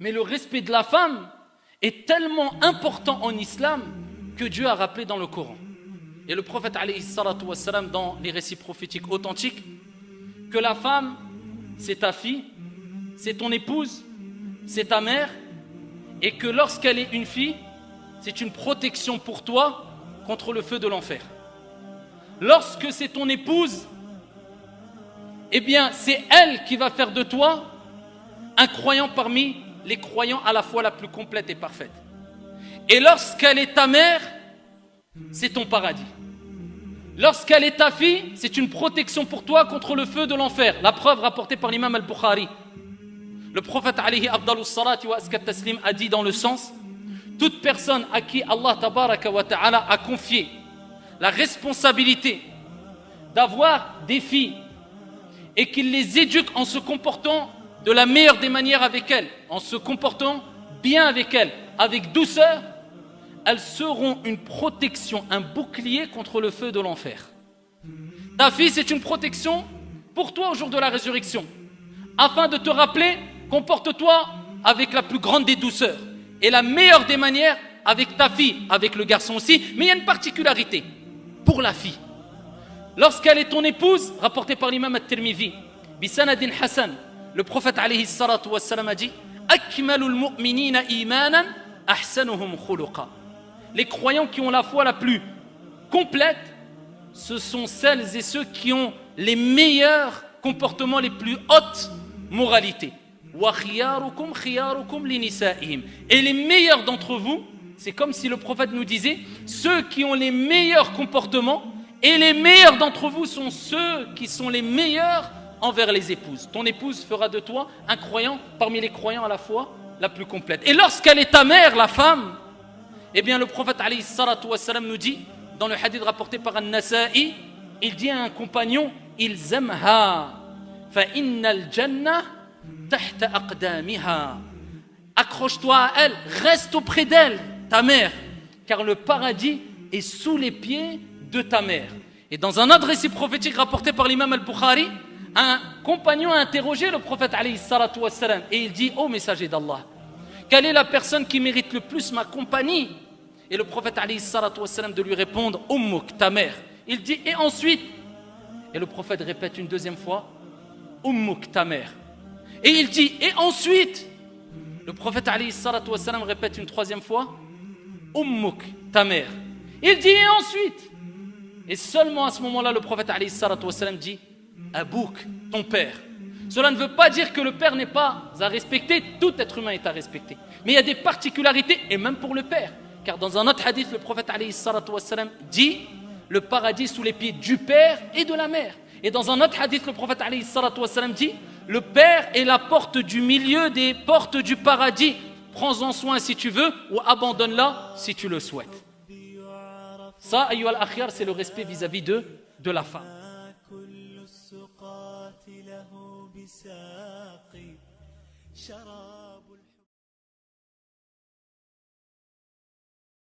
Mais le respect de la femme est tellement important en islam que Dieu a rappelé dans le Coran. Et le prophète alayhi salatu wassalam, dans les récits prophétiques authentiques, que la femme, c'est ta fille, c'est ton épouse, c'est ta mère, et que lorsqu'elle est une fille, c'est une protection pour toi contre le feu de l'enfer. Lorsque c'est ton épouse, eh bien c'est elle qui va faire de toi un croyant parmi les croyants à la fois la plus complète et parfaite. Et lorsqu'elle est ta mère, c'est ton paradis. Lorsqu'elle est ta fille, c'est une protection pour toi contre le feu de l'enfer. La preuve rapportée par l'imam al-Bukhari. Le prophète alayhi afdalus salati wa askat taslim a dit dans le sens: toute personne à qui Allah tabaraka wa ta'ala a confié la responsabilité d'avoir des filles et qu'il les éduque en se comportant de la meilleure des manières avec elles, en se comportant bien avec elles, avec douceur, elles seront une protection, un bouclier contre le feu de l'enfer. Ta fille, c'est une protection pour toi au jour de la résurrection, afin de te rappeler: comporte-toi avec la plus grande des douceurs et la meilleure des manières avec ta fille, avec le garçon aussi. Mais il y a une particularité pour la fille. Lorsqu'elle est ton épouse, rapporté par l'imam at-Tirmidhi, bisanadin Hassan, le prophète alayhi salatu wassalam a dit: akmalul mu'minina imanan ahsanuhum khuluqa. Les croyants qui ont la foi la plus complète, ce sont celles et ceux qui ont les meilleurs comportements, les plus hautes moralités. Wa khiyarukum khiyarukum linisa'ihim. Et les meilleurs d'entre vous, c'est comme si le prophète nous disait: ceux qui ont les meilleurs comportements, et les meilleurs d'entre vous sont ceux qui sont les meilleurs envers les épouses. Ton épouse fera de toi un croyant parmi les croyants à la foi la plus complète. Et lorsqu'elle est ta mère, la femme, eh bien le prophète alayhi salatu wassalam nous dit, dans le hadith rapporté par An-Nasa'i, il dit à un compagnon: ilzamha fa innal jannah tahta aqdamiha. Accroche-toi à elle, reste auprès d'elle, ta mère, car le paradis est sous les pieds de ta mère. Et dans un autre récit prophétique rapporté par l'imam al-Bukhari, un compagnon a interrogé le prophète alayhi salatu wassalam et il dit: ô messager d'Allah, quelle est la personne qui mérite le plus ma compagnie? Et le prophète alayhi salatu wassalam de lui répondre: Ummuk, ta mère. Il dit: et ensuite? Et le prophète répète une deuxième fois: Ummuk, ta mère. Et il dit: et ensuite? Le prophète alayhi salatu wassalam répète une troisième fois: Ummuk, ta mère. Il dit: et ensuite? Et seulement à ce moment-là, le prophète alayhi salatu wassalam dit: Abouk, ton père. Cela ne veut pas dire que le père n'est pas à respecter, tout être humain est à respecter. Mais il y a des particularités, et même pour le père. Car dans un autre hadith, le prophète alayhi salatu wassalam dit: le paradis sous les pieds du père et de la mère. Et dans un autre hadith, le prophète alayhi salatu wassalam dit: le père est la porte du milieu des portes du paradis. Prends-en soin si tu veux, ou abandonne-la si tu le souhaites. Ça, ayyuha al-akhyar, c'est le respect vis-à-vis de la femme. شراب